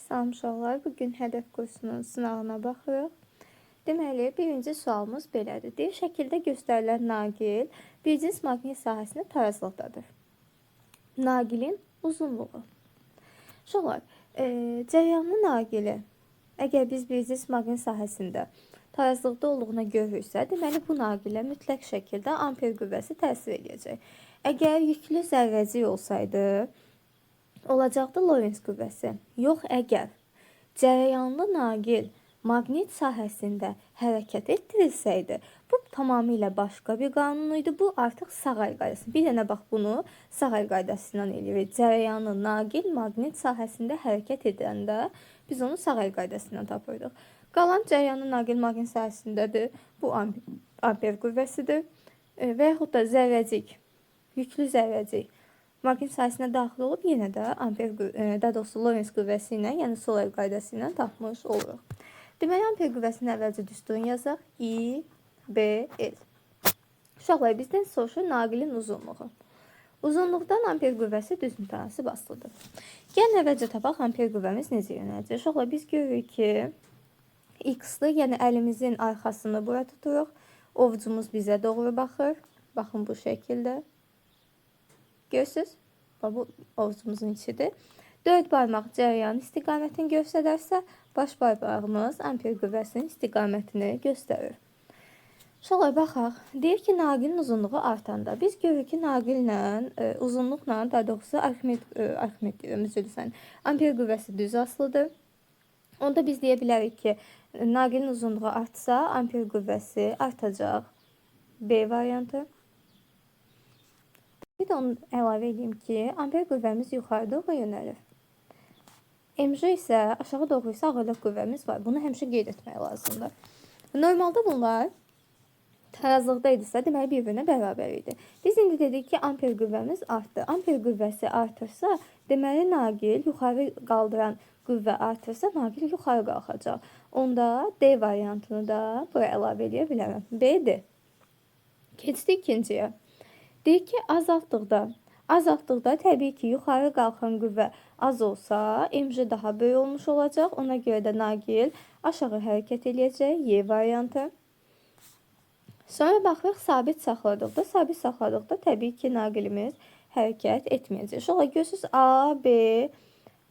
Salam uşaqlar, bugün hədəf kursunun sınavına baxırıq. Deməli, birinci sualımız belədir. Deyir, şəkildə göstərilən naqil bir cins maqnit sahəsində tarazlıqdadır. Naqilin uzunluğu. Uşaqlar, cəryanlı naqili, əgər biz bir cins maqnit sahəsində tarazlıqda olduğuna görürsə, deməli bu naqilə mütləq şəkildə amper qüvvəsi təsir edəcək. Əgər yüklü zərrəcik olsaydı, olacaqdı Lorentz qüvvəsi. Yox, əgər cərəyanlı naqil maqnit sahəsində hərəkət etdirilsəydi, bu tamamilə başqa bir qanun idi. Bu artıq Sağay qaydası. Bir dənə bax bunu Sağay qaydasından eləyirik. Cərəyanlı naqil maqnit sahəsində hərəkət edəndə biz onu Sağay qaydasından tapırdıq. Qalan cərəyanlı naqil maqnit sahəsindədir. Bu amper qüvvəsidir. Və yaxud da zərrəcik, yüklü zərrəcik maqnit sahəsinə daxil olub, yenə də amper, daha doğrusu Lorentz qüvvəsi ilə, yəni Solay qaydası ilə tapmış oluruq. Deməli, amper qüvvəsinin əvvəlcə düsturunu yazaq. I, B, L. Uşaqlar, bizdən soruşur naqilin uzunluğu. Uzunluqdan amper qüvvəsi düz mütənasib asılıdır. Gəlin əvvəlcə tapaq amper qüvvəmiz necə yönələcək. Uşaqlar, biz görürük ki, X-lı, yəni əlimizin arxasını bura tuturuq. Ovucumuz bizə doğru baxır. Baxın bu şəkildə. Görürsünüz? Bu ovucumuzun içidir. 4 barmaq cərəyan istiqamətini göstərərsə, baş barmağımız amper qüvvəsinin istiqamətini göstərir. Uşaqlar, baxaq. Deyir ki, naqilin uzunluğu artanda. Biz görürük ki, naqillə, uzunluqla, daha doğrusu Arximed deyirəm, üzr istəyirəm, amper qüvvəsi düz asılıdır. Onda biz deyə bilərik ki, naqilin uzunluğu artsa, amper qüvvəsi artacaq. B variantı. Bir də onu əlavə edeyim ki, amper qüvvəmiz yuxarı doğru yönəlir. MJ isə aşağı doğru isə ağırlıq qüvvəmiz var. Bunu həmişə qeyd etmək lazımdır. Normalda bunlar tarazlıqda idisə, deməli bir-birinə bərabər idi. Biz indi dedik ki, amper qüvvəmiz artdı. Amper qüvvəsi artırsa, deməli naqil yuxarı qaldıran qüvvə artırsa, naqil yuxarı qalxacaq. Onda D variantını da buraya əlavə edə bilərəm. B-dir. Keçdik ikinciyə. Deyir ki, azaltdıqda təbii ki, yuxarı qalxan qüvvə az olsa, MJ daha böyük olmuş olacaq. Ona görə də naqil aşağı hərəkət edəcək. Y variantı. Sonra baxırıq, sabit saxladıqda təbii ki, naqilimiz hərəkət etməyəcək. Şola görürsünüz, A, B,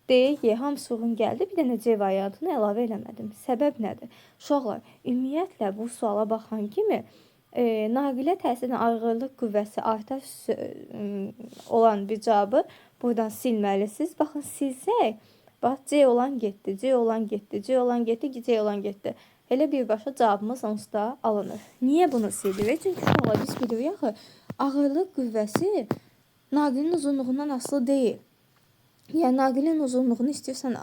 D, Y hamısı uyğun gəldi. Bir dənə C variantını əlavə eləmədim. Səbəb nədir? Uşaqlar, ümumiyyətlə bu suala baxan kimi naqilə təsirin ağırlıq qüvvəsi artar olan bir cavabı buradan silməlisiniz. Baxın, silsək, bax, C olan getdi, C olan getdi, C olan getdi, C olan getdi. Elə birbaşa cavabımız onsuz da alınır. Niyə bunu silirik? Çünki uşaqlar, biz bilirik axı, ağırlıq qüvvəsi naqilin uzunluğundan asılı deyil. Yəni, naqilin uzunluğunu istəyirsən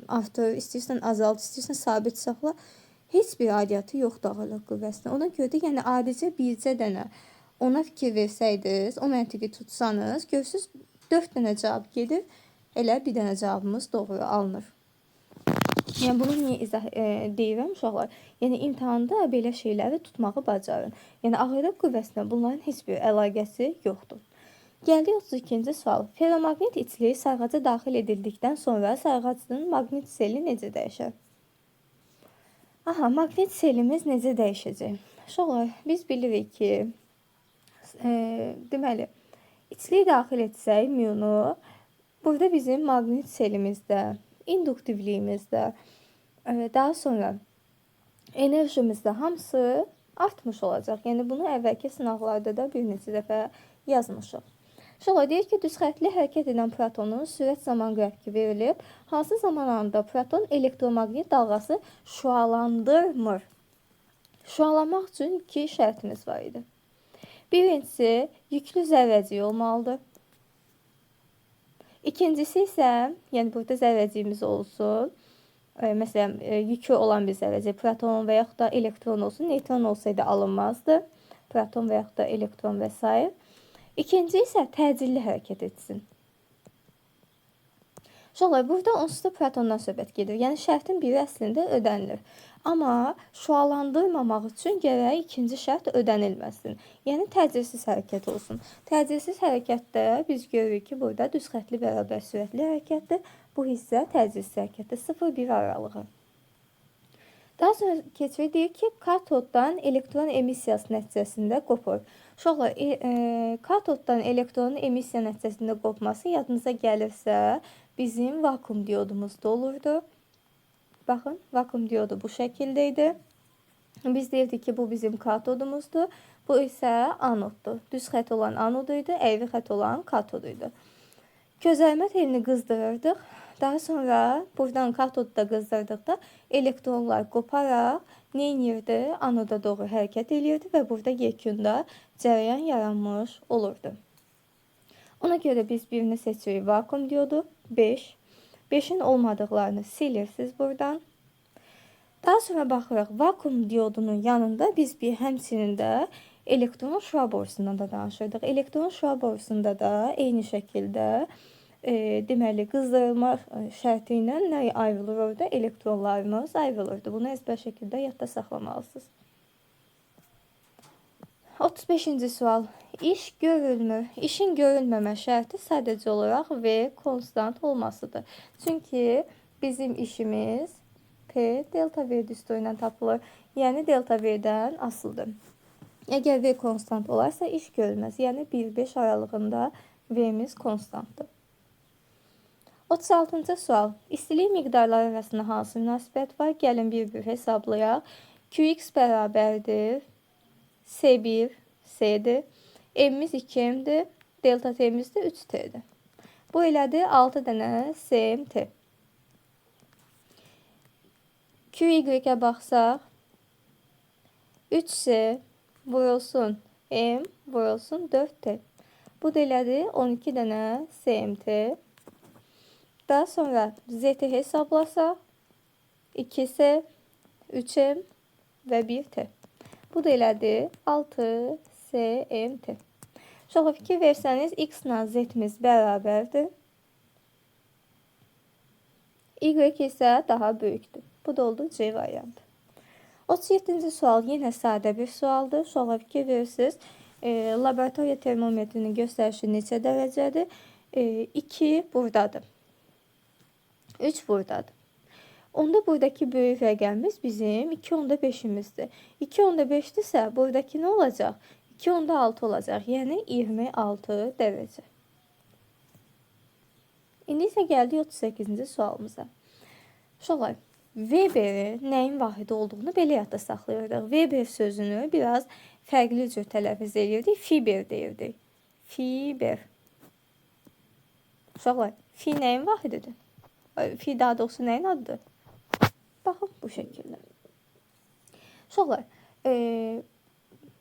artır, istəyirsən azalt, istəyirsən sabit saxla. Heç bir aidiyyatı yoxdur ağırlıq qüvvəsinə. Ona görə də, yəni adicə bircə dənə ona fikir versəydiniz, o məntiqi tutsanız, görürsünüz 4 dənə cavab gedir, elə bir dənə cavabımız doğru alınır. Yəni bunu niyə izah deyirəm uşaqlar? Yəni imtahanda belə şeyləri tutmağı bacarın. Yəni ağırlıq qüvvəsinə bunların heç bir əlaqəsi yoxdur. Gəldik 32-ci sual. Ferromaqnit içliyi sarğaca daxil edildikdən sonra sarğacın maqnit seli necə dəyişər? Aha, maqnit selimiz necə dəyişəcək? Uşaqlar, biz bilirik ki, deməli, içliyi daxil etsək müonu, burada bizim maqnit selimizdə, induktivliyimizdə, daha sonra enerjimizdə hamısı artmış olacaq. Yəni, bunu əvvəlki sınavlarda da bir neçə dəfə yazmışıq. Uşaqlar, deyir ki, düzxətli hərəkət edən protonun sürət zaman qrafiki verilib. Hansı zaman anında proton elektromaqnit dalğası şüalandırmır? Şüalanmaq üçün 2 şərtimiz var idi. Birincisi, yüklü zərrəcik olmalıdır. İkincisi isə, yəni burada zərrəciyimiz olsun. Məsələn, yükü olan bir zərrəcik, proton və yaxud da elektron olsun. Neytron olsaydı alınmazdı. Proton və yaxud da elektron və s. İkinci isə təcilli hərəkət etsin. Uşaqlar, burada onsuz da protondan söhbət gedir. Yəni, şərtin biri əslində ödənilir. Amma şüalandırmamaq üçün gərək ikinci şərt ödənilməsin. Yəni, təcilsiz hərəkət olsun. Təcilsiz hərəkətdə biz görürük ki, burada düz xətli bərabər sürətli hərəkətdir. Bu hissə təcrid hərəkəti 0-1 aralığı. Daha sonra keçirik, deyir ki, katoddan elektron emissiyası nəticəsində qopur. Uşaqlar, katoddan elektronun emissiya nəticəsində qopması yadınıza gəlirsə, bizim vakuum diodumuz da olurdu. Baxın, vakuum diodu bu şəkildə idi. Biz deyirdik ki, bu bizim katodumuzdur. Bu isə anoddur. Düz xət olan anod idi, əyri xət olan katod idi. Közərmə telini qızdırırdıq. Daha sonra buradan katodda qızdırdıqda elektronlar qoparaq nə edirdi? Anoda doğru hərəkət edirdi və burada yekunda cərəyan yaranmış olurdu. Ona görə biz birini seçirik. Vakuum diodu 5. 5'in olmadıqlarını silirsiniz buradan. Daha sonra baxırıq. Vakuum diodunun yanında biz bir həmçinin də elektron şüa borusundan da danışırdıq. Elektron şüa borusunda da eyni şəkildə deməli qızdırılma şərti ilə nə ayrılır orada? Elektronlarımız ayrılırdı. Bunu əzbər şəkildə yadda saxlamalısınız. 35-ci sual. İş görülmür. İşin görülməmə şərti sadəcə olaraq V konstant olmasıdır. Çünki bizim işimiz P delta V düsturu ilə tapılır. Yəni delta V'dən asılıdır. Əgər V konstant olarsa iş görülməz. Yəni 1-5 aralığında V'miz konstantdır. 36-cı sual. İstilik miqdarları arasında hansı münasibət var? Gəlin bir-bir hesablayaq. Qx bərabərdir. S1, S'dir. M'imiz 2M'dir. Delta T'miz də 3T'dir. Bu elədir 6 dənə SMT. QY'ə baxsaq. 3S vurulsun M vurulsun 4T. Bu da elədir 12 dənə SMT. Daha sonra Z'yi hesablasaq 2S, 3M və 1T. Bu da elədir 6 SMT. Şöyle fikir versəniz X ilə Z'miz bərabərdir. Y isə daha böyükdür. Bu da oldu C variantı. 37-ci sual yenə sadə bir sualdır. Şöyle fikir verirsiniz. Laboratoriya termometrinin göstərişi neçə dərəcədir? 2 buradadır. 3 buradadır. Onda buradaki böyük rəqəmimiz bizim 2/5'imizdir. 2/5'dirsə buradaki nə olacaq? 2/6 olacaq. Yəni 26 dərəcə. İndi isə gəldik 38-ci sualımıza. Uşaqlar, Weber'i nəyin vahidi olduğunu belə yadda saxlayırdıq. Weber sözünü biraz fərqli cür tələffüz edirdik. Fiber deyirdik. Fiber. Uşaqlar, fi nəyin vahididir? Fi daha doğrusu nəyin adıdır? Baxın bu şəkildə. Uşaqlar,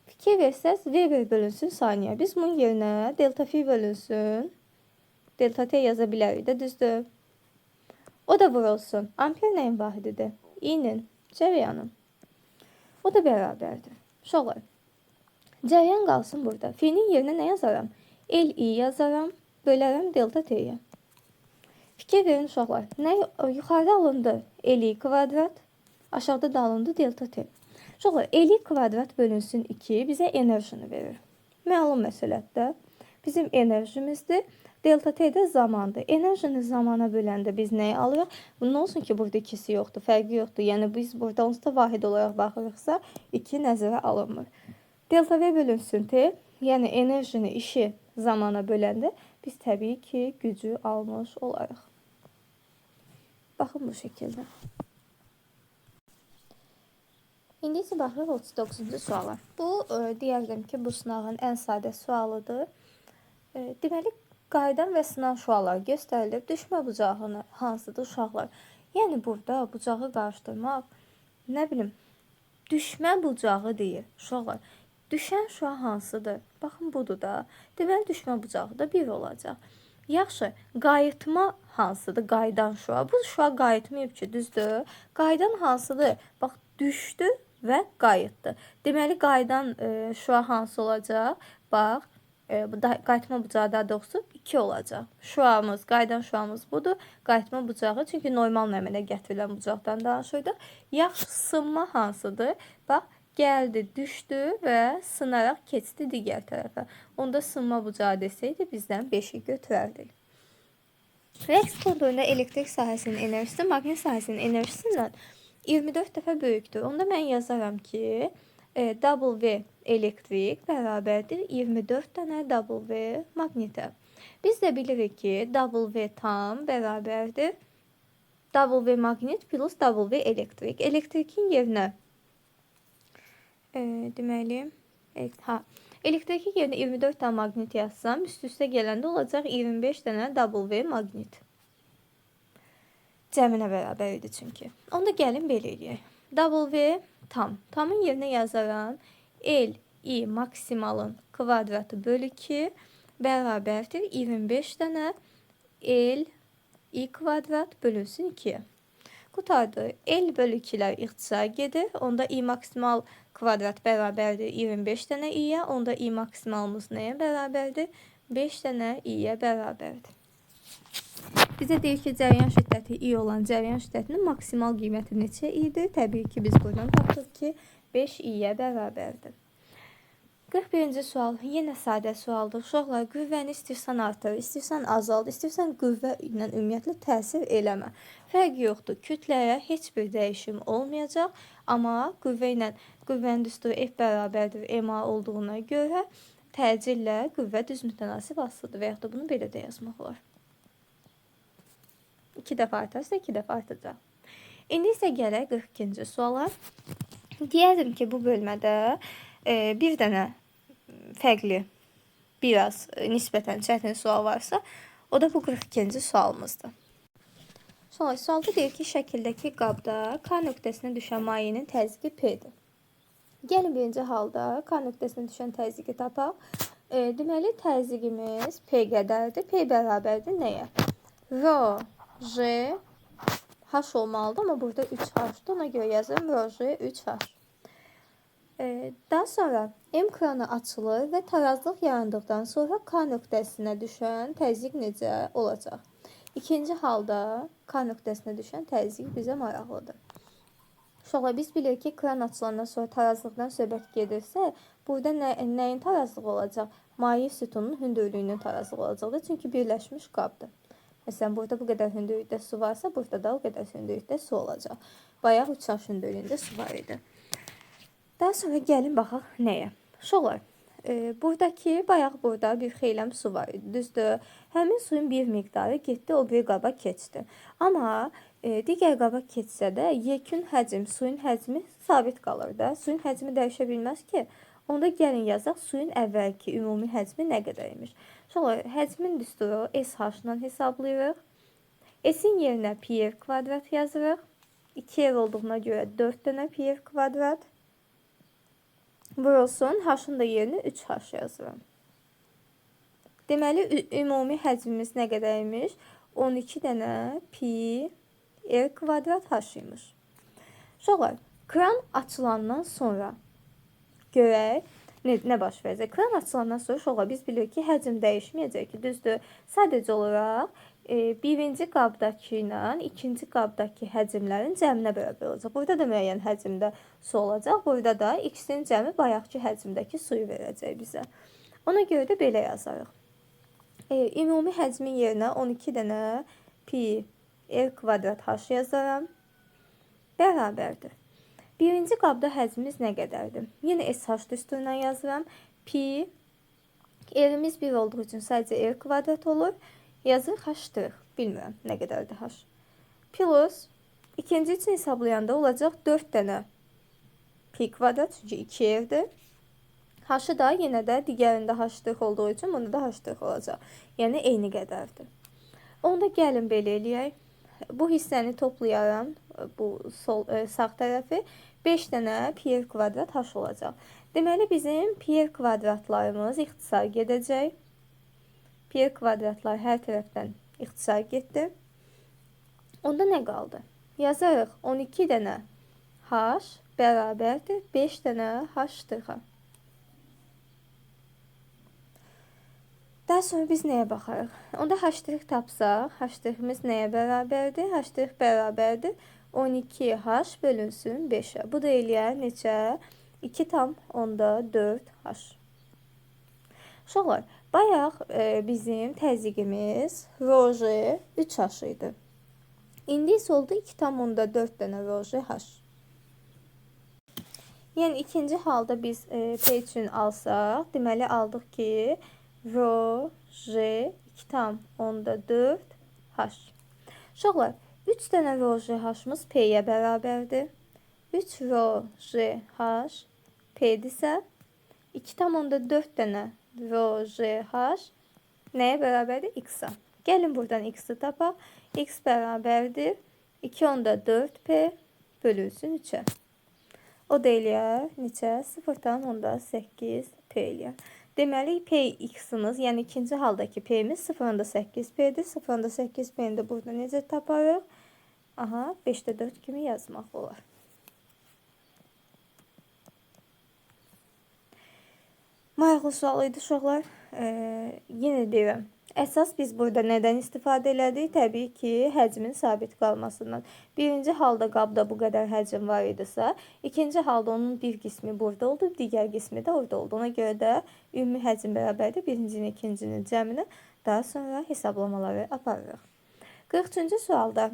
fikir versəz, Weber bölünsün saniyə. Biz bunun yerinə delta fi bölünsün delta T yaza bilərik də, düzdür? O da vurulsun. Amper nəyin vahididir? İ'nin, cərəyanın. O da bərabərdir. Uşaqlar, cərəyan qalsın burada. Fi'nin yerinə nə yazaram? L-I yazaram, bölərəm delta T'yə. Fikir verin uşaqlar. Nə yuxarıda alındı? L-I kvadrat, aşağıda da alındı delta T. Uşaqlar, L-I kvadrat bölünsün 2 bizə enerjini verir. Məlum məsələtdə bizim enerjimizdir. Delta T də zamandır. Enerjini zamana böləndə biz nəyi alırıq? Bunun olsun ki, burada ikisi yoxdur, fərqi yoxdur. Yəni biz burada onsuz da vahid olaraq baxırıqsa 2 nəzərə alınmır. Delta V bölünsün T, yəni enerjini, işi zamana böləndə biz təbii ki, gücü almış olarıq. Baxın bu şəkildə. İndi isə baxırıq 39-cu suala. Bu, deyərdim ki, bu sınavın ən sadə sualıdır. Deməli, qaydan və sınav şüaları göstərilir. Düşmə bucağını hansıdır uşaqlar? Yəni burada bucağı qarışdırmaq, nə bilim, düşmə bucağı deyir uşaqlar. Düşən şüa hansıdır? Baxın budur da. Deməli düşmə bucağı da 1 olacaq. Yaxşı, qayıtma hansıdır? Qaydan şüa. Bu şüa qayıtmayıb ki, düzdür? Qaydan hansıdır? Bax, düşdü və qayıtdı. Deməli qaydan şüa hansı olacaq? Bax, qayıtma bucağı daha doğrusu 2 olacaq. Şuamız, qaydan şuamız budur. Qayıtma bucağı, çünki normal əmələ gətirilən bucaqdan danışırdıq. Yaxşı, sınma hansıdır? Bax, gəldi, düşdü və sınaraq keçdi digər tərəfə. Onda sınma bucağı desəydi bizdən 5'i götürərdik. Rəqs konturunda elektrik sahəsinin enerjisi maqnit sahəsinin enerjisindən 24 dəfə böyükdür. Onda mən yazaram ki, W elektrik bərabərdir 24 dənə W maqnitə. Biz də bilirik ki, W tam bərabərdir W maqnit plus W elektrik. Elektrikin yerinə deməli, elektrikin yerinə 24 dənə maqnit yazsam, üst-üstə gələndə olacaq 25 dənə W maqnit. Cəminə bərabər idi çünki. Onda gəlin belə eləyək. W tam. Tamın yerinə yazaram. L, I maksimalın kvadratı bölü 2 bərabərdir 25 dənə L, I kvadrat bölünsün 2. Qutardı. L bölü 2'lər ixtisar gedir. Onda I maksimal kvadrat bərabərdir 25 dənə i'yə. Onda I maksimalımız nəyə bərabərdir? 5 dənə i'yə bərabərdir. Bizə deyir ki, cəryan şiddəti I olan cəryan şiddətinin maksimal qiyməti neçə i'dir? Təbii ki, biz buradan tapdıq ki, 5 i'yə bərabərdir. 41-ci sual. Yenə sadə sualdır. Uşaqlar, qüvvəni istəyirsən artır, istəyirsən azald, istəyirsən qüvvə ilə ümumiyyətlə təsir eləmə. Fərqi yoxdur. Kütləyə heç bir dəyişim olmayacaq. Amma qüvvənin düsturu F bərabərdir MA olduğuna görə təcillə qüvvə düz mütənasib asılıdır. Və yaxud da bunu belə də yazmaq olar. 2 dəfə artarsa 2 dəfə artacaq. İndi isə gələk 42-ci suala. Deyərdim ki, bu bölmədə bir dənə fərqli, biraz nisbətən çətin sual varsa, o da bu 42-ci sualımızdır. Sonra sualda deyir ki, şəkildəki qabda K nöqtəsinə düşən mayenin təzyiqi P-dir. Gəlin birinci halda K nöqtəsinə düşən təzyiqi tapaq. Deməli, təzyiqimiz P qədərdir. P bərabərdir nəyə? Rho, J, H olmalıdır, amma burada 3H-dır. Ona görə yazıram Rho, J, 3H. Daha sonra M kranı açılır və tarazlıq yarandıqdan sonra K nöqtəsinə düşən təzyiq necə olacaq? İkinci halda K nöqtəsinə düşən təzyiq bizə maraqlıdır. Uşaqlar, biz bilirik ki, kran açılandan sonra tarazlıqdan söhbət gedirsə, burada nəyin tarazlığı olacaq? Maye sütunun hündürlüyünün tarazlığı olacaqdır. Çünki birləşmiş qabdır. Məsələn, burada bu qədər hündürlükdə su varsa, burada da o qədər hündürlükdə su olacaq. Bayaq 3H hündürlüyündə su var idi. Daha sonra gəlin baxaq nəyə? Uşaqlar, buradakı, bayaq burada bir xeyləm su var idi. Düzdür, həmin suyun bir miqdarı getdi, o bir qaba keçdi. Amma digər qaba keçsə də yekun həcm, suyun həcmi sabit qalır da. Suyun həcmi dəyişə bilməz ki. Onda gəlin yazaq, suyun əvvəlki ümumi həcmi nə qədər imiş. Uşaqlar, həcmin düsturu SH-la hesablayırıq. S-in yerinə pi kvadrat yazırıq. 2 olduğuna görə 4 dənə pi kvadrat. Vurulsun, H-ın da yerinə 3H yazıram. Deməli, ümumi həcmimiz nə qədərmiş? 12 dənə pi r kvadrat H imiş. Uşaqlar, kran açılandan sonra görək nə baş verəcək. Kran açılandan sonra uşaqlar, biz bilirik ki, həcm dəyişməyəcək ki, düzdür. Sadəcə olaraq birinci qabdakı ilə ikinci qabdakı həcmlərin cəminə bərabər olacaq. Burada da müəyyən həcmdə su olacaq. Burada da ikisinin cəmi bayaqki həcmdəki suyu verəcək bizə. Ona görə də belə yazarıq. Ümumi həcmin yerinə 12 dənə pi r kvadrat H yazaram. Bərabərdir. Birinci qabda həcmimiz nə qədərdir? Yenə SH düsturundan yazıram. Pi r'imiz 1 olduğu üçün sadəcə r kvadrat olur. Yazır H-dırıq. Bilmirəm nə qədərdir H. Plus, ikinci üçün hesablayanda olacaq 4 dənə pi kvadrat, çünki 2 r'dir. H-ı da yenə də digərində H-dırıq olduğu üçün bunda da H-dırıq olacaq. Yəni, eyni qədərdir. Onda gəlin belə eləyək. Bu hissəni toplayaram, bu sağ tərəfi 5 dənə pi r kvadrat H olacaq. Deməli, bizim pi r kvadratlarımız ixtisar gedəcək. Pi r kvadratlar hər tərəfdən ixtisar getdi. Onda nə qaldı? Yazarıq 12 dənə H bərabərdir 5 dənə H-dırığa. Daha sonra biz nəyə baxarıq? Onda H-dırıq tapsaq, H-dırığımız nəyə bərabərdir? H-dırıq bərabərdir 12H bölünsün 5'ə. Bu da eləyər neçə? 2 tam onda 4H. Uşaqlar, Bayaq bizim təzyiqimiz roje 3H idi. İndi isə oldu 2,4 dənə roje H. Yəni ikinci halda biz P üçün alsaq, deməli aldıq ki, roje 2,4 H. Uşaqlar, 3 dənə roje H-mız P-yə bərabərdir. 3 roje H P-dirsə, 2,4 dənə roje H nəyə bərabərdir? X-a. Gəlin buradan X-i tapaq. X bərabərdir 2,4P bölünsün 3-ə. O da eləyər neçə? 0,8P eləyər. Deməli, P-X-imiz, yəni ikinci haldakı P-miz 0,8P-dir. 0,8P-ni də burada necə taparıq? Aha, 5-də 4 kimi yazmaq olar. Maraqlı sual idi uşaqlar. Yenə deyirəm. Əsas biz burada nədən istifadə elədik? Təbii ki, həcmin sabit qalmasından. Birinci halda qabda bu qədər həcm var idisə, ikinci halda onun bir qismi burada oldu, digər qismi də orada oldu. Ona görə də ümumi həcm bərabərdir birincinin, ikincinin cəmini. Daha sonra hesablamaları aparırıq. 43-cü sualda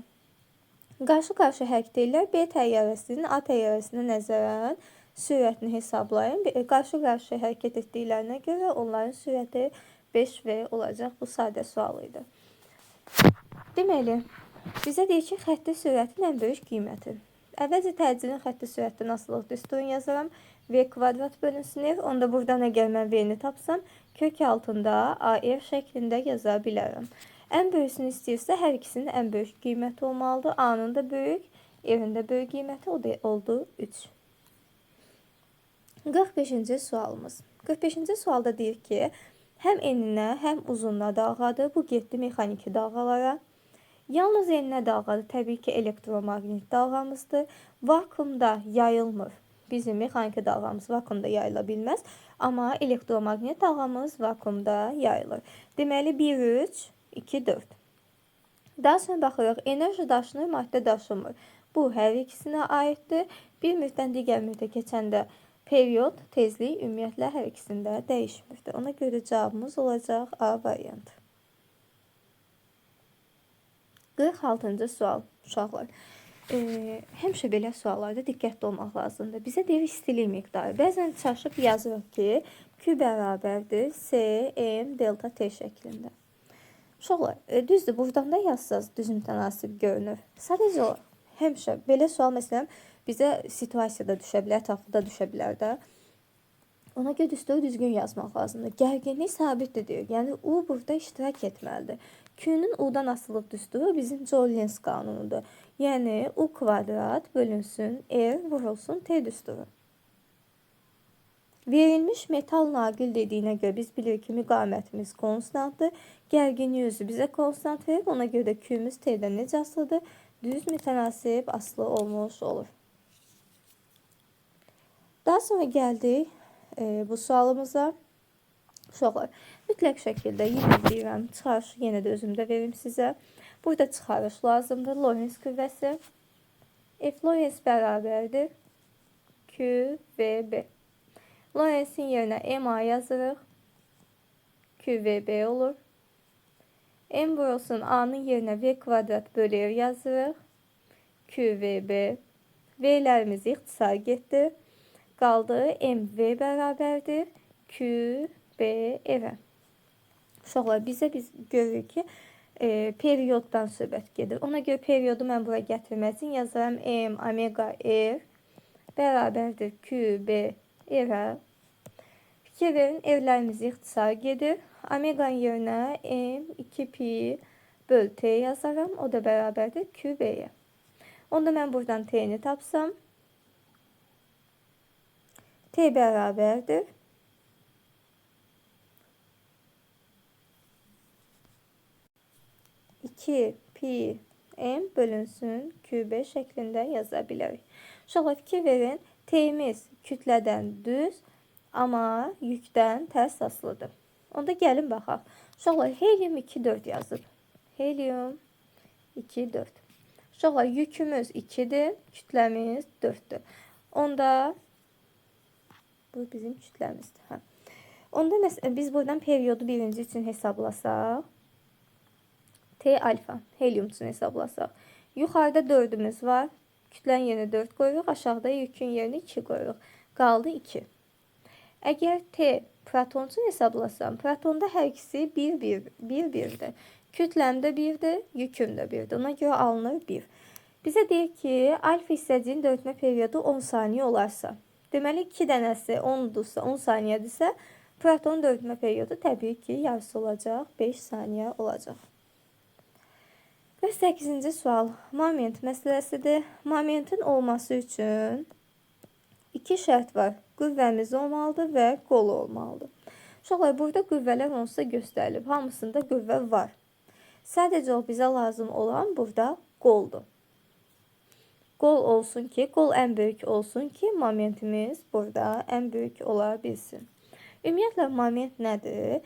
qarşı-qarşı hərəkət edirlər. B təyyarəsinin A təyyarəsinə nəzərən sürətini hesablayın. Qarşı-qarşı hərəkət etdiklərinə görə onların sürəti 5V olacaq. Bu sadə sual idi. Deməli, bizə deyir ki, xətti sürətin ən böyük qiyməti. Əvvəlcə təcilin xətti sürətdən asılılıq düsturunu yazaram. V kvadrat bölünsün R. Onda buradan əgər mən V-ni tapsam, kök altında AR şəklində yaza bilərəm. Ən böyüsünü istəyirsə, hər ikisinin ən böyük qiyməti olmalıdır. A-nın da böyük, R-in də böyük qiyməti oldu 3. 45-ci sualımız. 45-ci sualda deyir ki, həm eninə, həm uzunluğa dalğadır. Bu getdi mexaniki dalğalara. Yalnız eninə dalğadır. Təbii ki, elektromaqnit dalğamızdır. Vakuumda yayılmır. Bizim mexaniki dalğamız vakuumda yayıla bilməz. Amma elektromaqnit dalğamız vakuumda yayılır. Deməli, 1, 3, 2, 4. Daha sonra baxırıq. Enerji daşınır, maddə daşınmır. Bu, hər ikisinə aiddir. Bir müddətdən digər müddətə keçəndə periyod, tezlik ümumiyyətlə hər ikisində dəyişmirdir. Ona görə cavabımız olacaq A variantı. 46-cı sual, uşaqlar. Həmişə belə suallarda diqqətli olmaq lazımdır. Bizə deyir istilik miqdarı. Bəzən çaşıb yazırıq ki, Q bərabərdir C, M, delta T şəklində. Uşaqlar, düzdür, buradan da yazsaz düz mütənasib görünür. Sadəcə o, həmişə belə sual məsələn, bizə situasiyada düşə bilər, ətrafda düşə bilər də. Ona görə düsturu düzgün yazmaq lazımdır. Gərginlik sabitdir deyir. Yəni, U burada iştirak etməlidir. Q-nun U-dan asılılıq düsturu bizim Joule-Lenz qanunudur. Yəni, U kvadrat bölünsün, R vurulsun T düsturu. Verilmiş metal naqil dediyinə görə biz bilirik ki, müqamətimiz konstantdır. Gərginlik özü bizə konstant verir. Ona görə də Q-miz T-dən necə asılıdır? Düz mütənasib asılı olmuş olur. Daha sonra gəldik bu sualımıza. Uşaqlar, mütləq şəkildə yenə deyirəm, çıxarış yenə də özümdə verim sizə. Burada çıxarış lazımdır. Lorentz küvvəsi. F Lorentz bərabərdir Q V B. Lorentzin yerinə MA yazırıq. Q V B olur. M vurulsun A'nın yerinə V kvadrat bölü R yazırıq. Q V B. V'lərimiz ixtisar getdi. Qaldı MV bərabərdir Q B R. Uşaqlar, biz görürük ki, periyoddan söhbət gedir. Ona görə periyodu mən bura gətirmək üçün yazaram M omega R bərabərdir Q B R. Fikir verin, R'lərimiz ixtisar gedir. Omeganın yerinə M 2 pi bölü T yazaram. O da bərabərdir Q B'ye. Onda mən buradan T'ni tapsam, T bərabərdir 2 pi M bölünsün QB şəklində yaza bilərik. Uşaqlar, fikir verin, T'miz kütlədən düz, amma yükdən tərs asılıdır. Onda gəlin baxaq. Uşaqlar, helium 2,4 yazıb. Helium 2,4. Uşaqlar, yükümüz 2'dir, kütləmiz 4'dür. Onda bu bizim kütləmizdir. Onda məsələn biz buradan periodu birinci üçün hesablasaq, T alfa helium üçün hesablasaq. Yuxarıda 4'ümüz var. Kütlənin yerinə 4 qoyuruq, aşağıda yükün yerinə 2 qoyuruq. Qaldı 2. Əgər T proton üçün hesablasam, protonda hər ikisi 1-1-dir. Kütləm də 1-dir, yüküm də 1-dir. Ona görə alınır 1. Bizə deyir ki, alfa hissəciyinin döyüşmə periodu 10 saniyə olarsa, deməli 2 dənəsi 10'dursa, 10 saniyədirsə, proton döyüşmə periodu təbii ki, yarısı olacaq, 5 saniyə olacaq. Və 8-ci sual moment məsələsidir. Momentin olması üçün 2 şərt var. Qüvvəmiz olmalıdır və qolu olmalıdır. Uşaqlar, burada qüvvələr onsuz da göstərilib. Hamısında qüvvə var. Sadəcə o bizə lazım olan burada qoldur. Qol olsun ki, qol ən böyük olsun ki, momentimiz burada ən böyük ola bilsin. Ümumiyyətlə, moment nədir?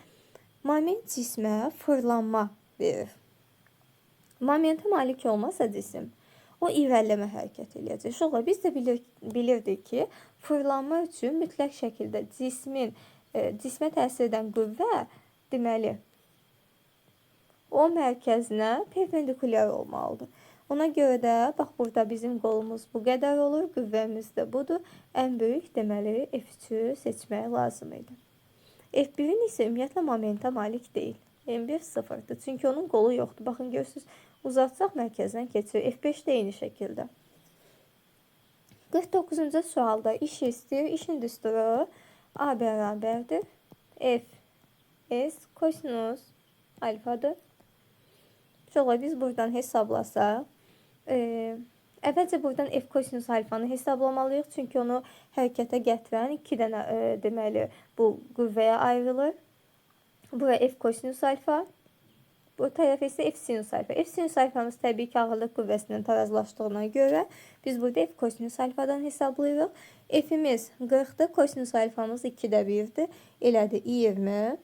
Moment cismə fırlanma verir. Momentə malik olmasa cisim, o irəliləmə hərəkət eləyəcək. Uşaqlar, biz də bilirdik ki, fırlanma üçün mütləq şəkildə cismə təsir edən qüvvə, deməli, o mərkəzinə perpendikulyar olmalıdır. Ona görə də, bax, burada bizim qolumuz bu qədər olur, qüvvəmiz də budur. Ən böyük, deməli, F3'ü seçmək lazım idi. F1'in isə ümumiyyətlə momentə malik deyil. M1 sıfırdır. Çünki onun qolu yoxdur. Baxın, görürsünüz, uzatsaq mərkəzdən keçir. F5 də eyni şəkildə. 49-cu sualda iş istəyir. İşin düsturu A bərabərdir. F, S, kosinus alfadır. Şöyle biz buradan hesablasaq. Əvvəlcə buradan F kosinus alfanı hesablamalıyıq. Çünki onu hərəkətə gətirən 2 dənə deməli bu qüvvəyə ayrılır. Bura F kosinus alfa. Bu tərəf isə F sinus alfa. F sinus alfamız təbii ki, ağırlıq qüvvəsindən tarazlaşdığına görə biz burada F kosinus alfadan hesablayırıq. F'imiz 40'dır. Kosinus alfamız 2'də 1'dir. Elədi 20.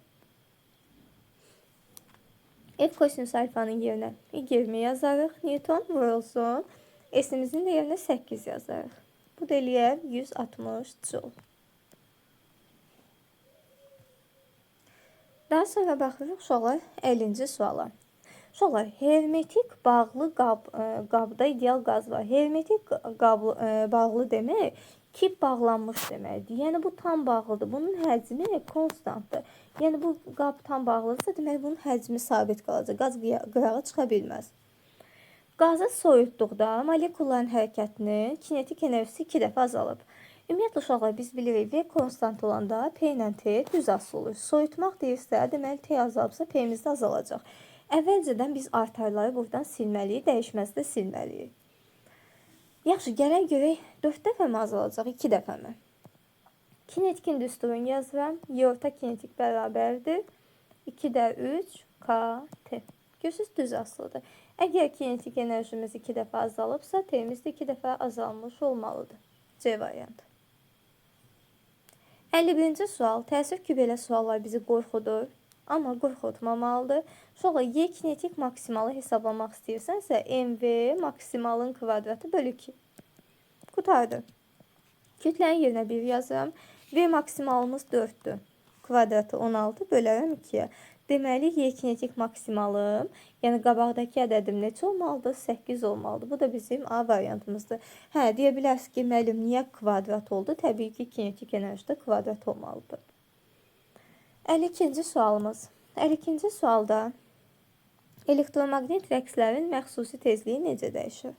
F kosinus alfanın yerinə 20 yazarıq. Newton vurulsun. S'imizin də yerinə 8 yazarıq. Bu da eləyər 160 joule. Daha sonra baxırıq uşaqlar 50-ci suala. Uşaqlar, hermetik bağlı qabda ideal qaz var. Hermetik bağlı demək ki, bağlanmış deməkdir. Yəni bu tam bağlıdır. Bunun həcmi konstantdır. Yəni bu qab tam bağlıdırsa, demək bunun həcmi sabit qalacaq. Qaz qırağı çıxa bilməz. Qazı soyutduqda molekulların hərəkətinin kinetik enerjisi 2 dəfə azalıb. Ümumiyyətlə uşaqlar, biz bilirik, V konstant olanda P ilə T düz asılı olur. Soyutmaq deyirsə, deməli T azalıbsa P'miz də azalacaq. Əvvəlcədən biz artarları buradan silməliyik, dəyişməzi də silməliyik. Yaxşı, gələk görək 4 dəfə mi azalacaq, 2 dəfə mi? Kinetikin düsturunu yazıram. Y orta kinetik bərabərdir. 2'də 3 KT. Görürsünüz, düz asılıdır. Əgər kinetik enerjimiz 2 dəfə azalıbsa, T'miz də 2 dəfə azalmış olmalıdır. C variantı. 51-ci sual. Təəssüf ki, belə suallar bizi qorxudur. Amma qorxutmamalıdır. Sonra Y kinetik maksimalı hesablamaq istəyirsənsə, MV maksimalın kvadratı bölü 2. Qutardı. Kütlənin yerinə 1 yazıram. V maksimalımız 4'dür. Kvadratı 16 bölərəm 2'yə. Deməli, Y kinetik maksimalım, yəni qabaqdakı ədədim neçə olmalıdır? 8 olmalıdır. Bu da bizim A variantımızdır. Hə, deyə bilərsiniz ki, müəllim, niyə kvadrat oldu? Təbii ki, kinetik enerji də kvadrat olmalıdır. 52-ci sualımız. 52-ci sualda elektromaqnet rəqslərin məxsusi tezliyi necə dəyişir?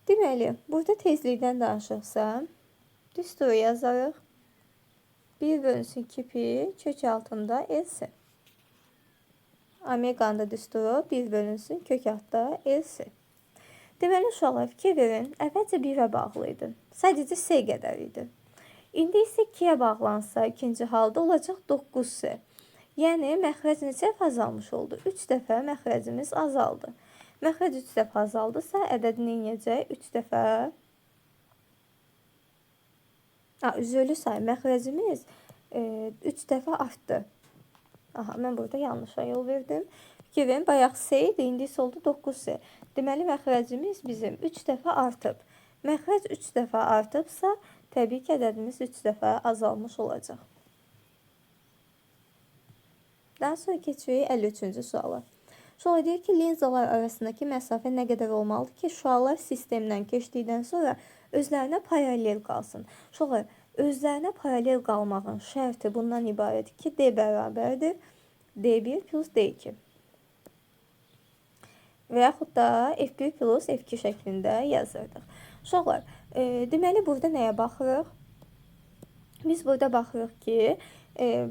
Deməli, burada tezlikdən danışıqsa, düsturu yazarıq. 1 bölünsün 2pi kök altında L'si. Omeganın da düsturu 1 bölünsün kök altında L'si. Deməli, uşaqlar, fikir verin, əvvəlcə 1'ə bağlı idi. Sadəcə S qədər idi. İndi isə 2'yə bağlansa, ikinci halda olacaq 9S. Yəni, məxrəc neçə dəfə azalmış oldu? 3 dəfə məxrəcimiz azaldı. Məxrəc 3 dəfə azaldısa, ədədi neyəcək? 3 dəfə... Üzülü say, məxrəcimiz 3 dəfə artdı. Aha, mən burada yanlışa yol verdim. Fikir verin, bayaq S idi, indi isə oldu 9S. Deməli, məxrəcimiz bizim 3 dəfə artıb. Məxrəc 3 dəfə artıbsa, təbii ki, ədədimiz 3 dəfə azalmış olacaq. Daha sonra keçirik 53-cü suala. Sonra deyir ki, linzalar arasındakı məsafə nə qədər olmalıdır ki, şüalar sistemdən keçdikdən sonra özlərinə paralel qalsın. Sonra özlərinə paralel qalmağın şərti bundan ibarətdir ki, D bərabərdir D1 plus D2. Və yaxud da F1 plus F2 şəklində yazırdıq. Uşaqlar, deməli, burada nəyə baxırıq? Biz burada baxırıq ki,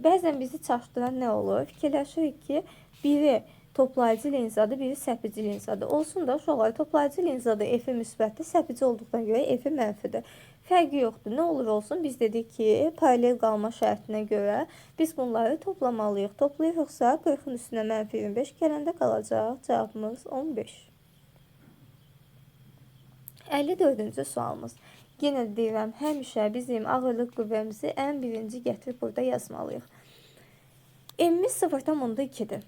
bəzən bizi çaşdıran nə olur? Fikirləşirik ki, biri toplayıcı linzadır, biri səpici linzadır. Olsun da uşaqlar, toplayıcı linzada F-i müsbətdir, səpici olduğuna görə F-i mənfidir. Fərqi yoxdur. Nə olur olsun, biz dedik ki, paralel qalma şərtinə görə biz bunları toplamalıyıq. Toplayırıqsa 40-ın üstünə mənfi 25 gələndə qalacaq. Cavabımız 15. 54-cü sualımız. Yenə deyirəm, həmişə bizim ağırlıq qüvvəmizi ən birinci gətirib burada yazmalıyıq. M-imiz 0,2-dir.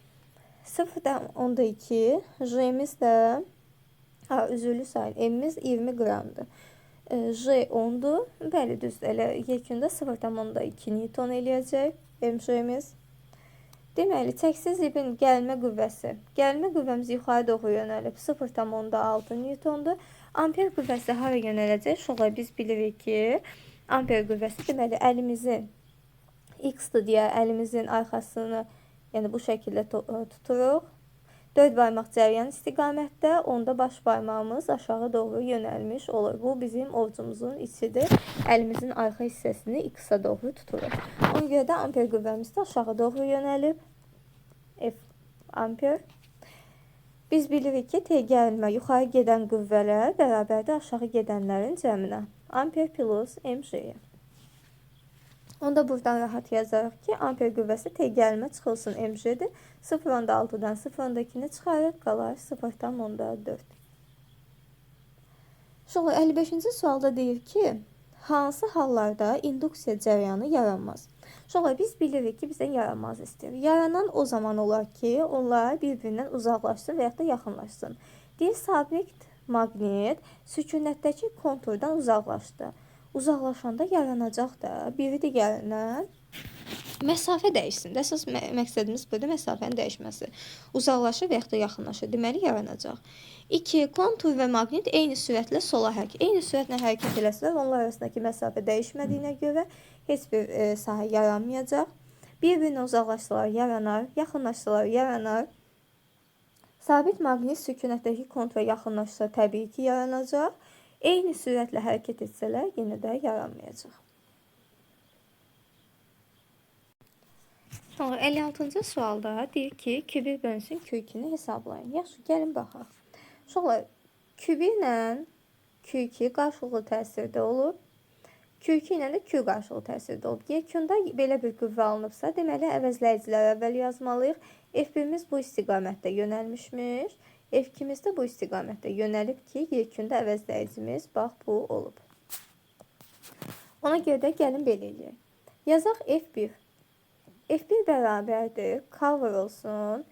0,2, J-imiz də, üzürlü sayın, M-imiz 20 qramdır. J 10'dur. Bəli, düzdür. Elə yekunda 0,2 Newton eləyəcək MJ-imiz. Deməli, çəksiz zibin gəlmə qüvvəsi. Gəlmə qüvvəmiz yuxarı doğru yönəlib 0,6 Newtondur. Amper qüvvəsi hara yönələcək? Şoğlar biz bilirik ki, amper qüvvəsi deməli əlimizin X-dır deyə əlimizin arxasını, yəni bu şəkildə tuturuq. 4 barmaq cəryan istiqamətdə, onda baş barmağımız aşağı doğru yönəlmiş olur. Bu bizim ovcumuzun içidir. Əlimizin arxa hissəsini X-a doğru tuturuq. Ona görə də amper qüvvəmiz də aşağı doğru yönəlib. F amper. Biz bilirik ki, T gəlmə yuxarı gedən qüvvələr bərabərdə aşağı gedənlərin cəminə. Amper plus MJ. Onda buradan rahat yazarıq ki, amper qüvvəsi T gəlmə çıxılsın MJ-dir. 0,6-dan 0,2-ni çıxarıb qalar 0,4. Sonra 55-ci sualda deyir ki, hansı hallarda induksiya cəryanı yaranmaz? Sonra biz bilirik ki, bizə yaranmaz istəyir. Yaranan o zaman olar ki, onlar bir-birindən uzaqlaşsın və ya da yaxınlaşsın. Deyir, sabit maqnit sükunətdəki konturdan uzaqlaşdı. Uzaqlaşanda yaranacaq da biri digərindən məsafə dəyişsin. Əsas məqsədimiz burada məsafənin dəyişməsi. Uzaqlaşır və ya da yaxınlaşır. Deməli, yaranacaq. 2. Kontur və maqnit eyni sürətlə sola hərəkət. Eyni sürətlə hərəkət eləsələr, onlar arasındakı məsafə dəyişmədiyinə görə heç bir sahə yaranmayacaq. Bir-birinə uzaqlaşsalar yaranar, yaxınlaşsalar yaranar. Sabit maqnit sükunətdəki kontura yaxınlaşsa təbii ki, yaranacaq. Eyni sürətlə hərəkət etsələr, yenə də yaranmayacaq. Sonra 56-cı sualda deyir ki, Q1 bölünsün Q2-ni hesablayın. Yaxşı, gəlin baxaq. Sonra Q1 ilə Q2 qarşılıqlı təsirdə olur. Q2 ilə də Q qarşılıqlı təsirdə olub. Yekunda belə bir qüvvə alınıbsa, deməli əvəzləyicilər əvvəl yazmalıyıq. F1-imiz bu istiqamətdə yönəlmişmiş. F2-miz də bu istiqamətdə yönəlib ki, yekunda əvəzləyicimiz bax bu olub. Ona görə də gəlin belə eləyək. Yazaq F1. F1 bərabərdir. Cover olsun.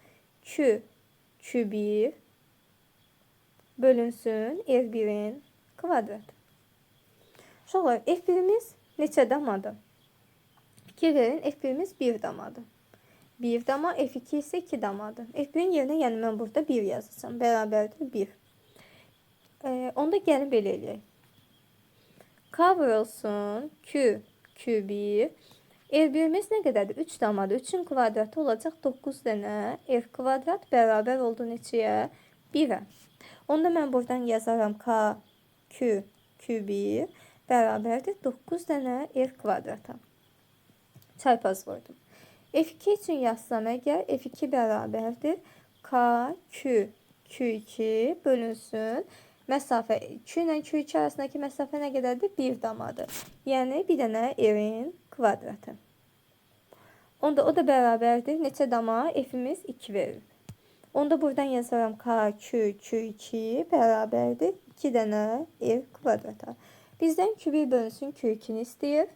Q1 bölünsün F1'in kvadratı. Sonra F1'imiz neçə damadır? Fikir verin, F1'imiz 1 damadır. 1 dama, F2 ise 2 damadır. F1'in yerine yəni mən burada 1 yazacağım. Bərabərdir 1. Onda gəlin belə eləyək. Cover olsun. Q1. F1'imiz nə qədərdir? 3 damadır. 3'ün kvadratı olacaq 9 dənə. F kvadrat bərabər oldu neçəyə? 1'ə. Onda mən buradan yazaram Q1 bərabərdir 9 dənə F kvadrata. Çarpaz vurdum. F2 üçün yazsam əgər F2 bərabərdir Q2 bölünsün. Məsafə Q ilə Q2 arasındakı məsafə nə qədərdir? 1 damadır. Yəni bir dənə F'in kvadratı. Onda o da bərabərdir. Neçə dama? F'imiz 2 verir. Onda buradan yazaram Q2 bərabərdir 2 dənə F kvadrata. Bizdən Q1 bölünsün Q2'ni istəyir.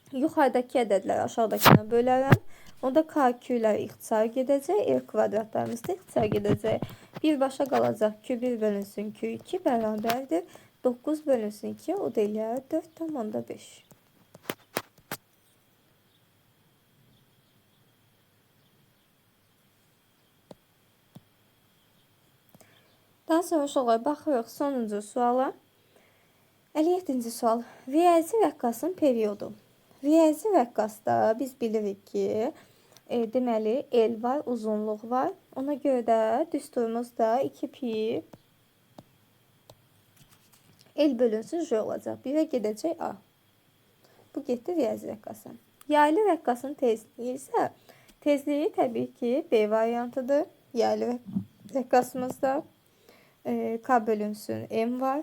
Yuxarıdakı ədədləri aşağıdakına bölərəm. Onda KQ-lər ixtisar gedəcək, F kvadratlarımız da ixtisar gedəcək. Birbaşa qalacaq Q1 bölünsün Q2 bərabərdir 9 bölünsün 2, o da eləyər 4,5. Daha sonra uşaqlar baxırıq sonuncu suala. 57-ci sual. Riyazi rəqqasın periodu. Riyazi rəqqasda biz bilirik ki, deməli el var, uzunluq var. Ona görə də düsturumuz da 2pi el bölünsün j olacaq. 1-ə gedəcək a. Bu getdi riyazi rəqqasa. Yaylı rəqqasın tezliyi isə tezliyi təbii ki B variantıdır. Yaylı rəqqasımızda k bölünsün m var.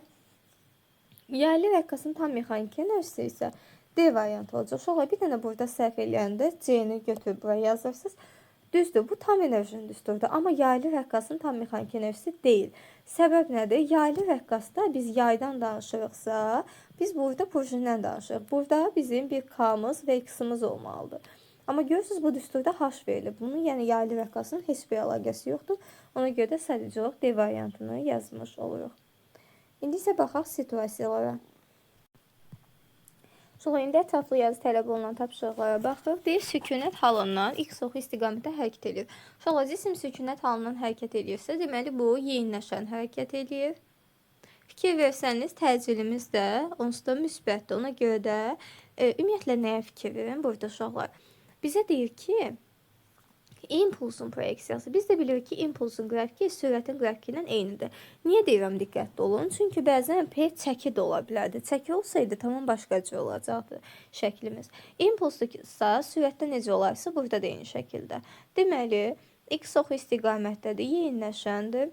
Yaylı rəqqasın tam mexaniki enerjisi isə D variantı olacaq. Uşaqlar bir dənə burada səhv eləyəndə C-ni götürüb buraya yazırsınız. Düzdür, bu tam enerjinin düsturudur. Amma yaylı rəqqasın tam mexaniki enerjisi deyil. Səbəb nədir? Yaylı rəqqasda biz yaydan danışırıqsa, biz burada prujindən danışırıq. Burada bizim bir K-mız və X-imiz olmalıdır. Amma görürsünüz, bu düsturda H verilib. Bunun, yəni yaylı rəqqasının heç bir əlaqəsi yoxdur. Ona görə də sadəcə olaraq D variantını yazmış oluruq. İndi isə baxaq situasiyalara. Sonra indi ətraflı yazı tələb olunan tapşırıqlara baxırıq. Deyir, sükunət halından x oxu istiqamətdə hərəkət edir. Uşaqlar, cisim sükunət halından hərəkət edirsə, deməli bu yeyinləşən hərəkət edir. Fikir versəniz, təcilimiz də onsuz da müsbətdir. Ona görə də ümumiyyətlə nəyə fikir verin burada uşaqlar? Bizə deyir ki, impulsun proyeksiyası. Biz də bilirik ki, impulsun qrafiki sürətin qrafiki ilə eynidir. Niyə deyirəm diqqətli olun? Çünki bəzən P çəki də ola bilərdi. Çəki olsaydı tamam başqa cür olacaqdı şəklimiz. İmpulsdursa sürətdə necə olarsa burada da eyni şəkildə. Deməli, x oxu istiqamətdədir, yeyinləşəndir.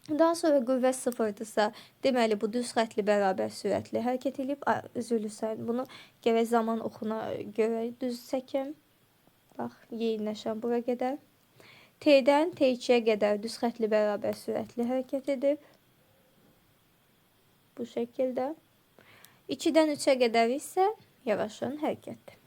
Daha sonra qüvvə sıfırdırsa, deməli bu düz xətli bərabər sürətli hərəkət edib, üzülürsən. Bunu gərək zaman oxuna görə düz çəkim. Bax, yeyinləşən bura qədər. T'dən T2-yə qədər düz xətli bərabər sürətli hərəkət edib. Bu şəkildə. 2-dən 3-ə qədər isə yavaşan hərəkətdir.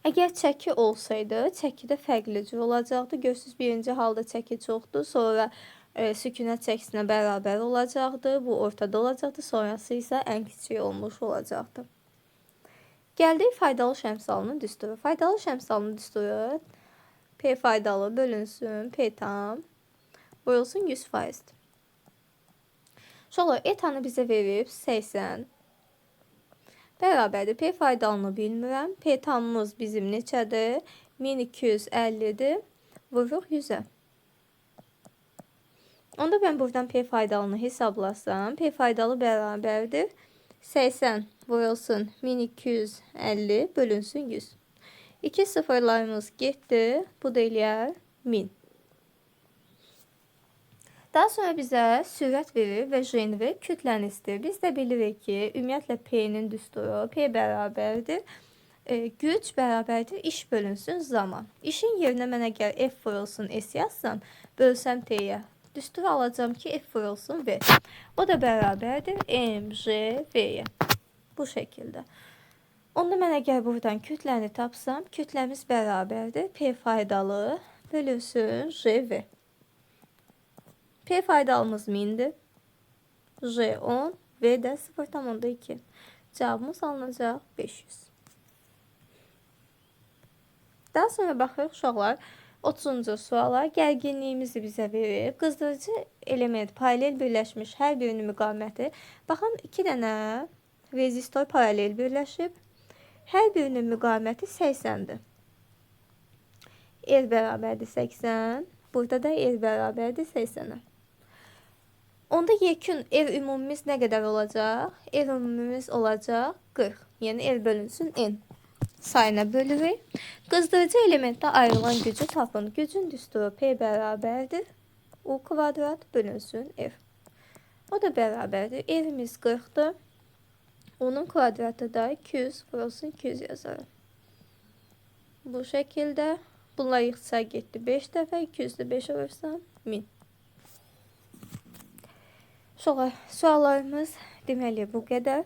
Əgər çəki olsaydı, çəki də fərqli cür olacaqdı. Görürsünüz, birinci halda çəki çoxdur, sonra sükunət çəkisinə bərabər olacaqdı. Bu ortada olacaqdı, sonrası isə ən kiçik olmuş olacaqdı. Gəldik faydalı şəmsalının düsturu. Faydalı şəmsalının düsturu P faydalı bölünsün P tam vurulsun 100%. Sonra etanı bizə verib 80 bərabərdir. P faydalını bilmirəm. P tamımız bizim neçədir? 1250-dir. Vururuq 100-ə. Onda mən buradan P faydalını hesablasam, P faydalı bərabərdir 80 vurulsun 1250 bölünsün 100. 2 sıfırlarımız getdi. Bu da eləyər 1000. Daha sonra bizə sürət verir və jen verir, kütləni istəyir. Biz də bilirik ki, ümumiyyətlə P-nin düsturu P bərabərdir. Güc bərabərdir iş bölünsün zaman. İşin yerinə mən əgər F vurulsun S yazsam, bölsəm T-yə. Düsturu alacağım ki, F vurulsun V. O da bərabərdir mj V-yə. Bu şəkildə. Onda mən əgər buradan kütləni tapsam, kütləmiz bərabərdir P faydalı bölünsün JV. P faydalımız 1000'dir. J 10, V də 0,2. Cavabımız alınacaq 500. Daha sonra baxırıq uşaqlar 30-cu suala. Gərginliyimizi bizə verir. Qızdırıcı element paralel birləşmiş hər birinin müqaməti. Baxın, 2 dənə rezistor paralel birləşib. Hər birinin müqaməti 80'dir. R bərabərdir 80. Burada da R bərabərdir 80'ə. Onda yekun R ümumimiz nə qədər olacaq? R ümumimiz olacaq 40. Yəni R bölünsün N. Sayına bölürük. Qızdırıcı elementdə ayrılan gücü tapın. Gücün düsturu P bərabərdir U kvadrat bölünsün F. O da bərabərdir. R'imiz 40'dır. Onun kvadratı da 200 vurulsun 200 yazarım. Bu şəkildə. Bunlar ixtisar getdi 5 dəfə. 200'də 5 olursa 1000. Sonra suallarımız deməli bu qədər.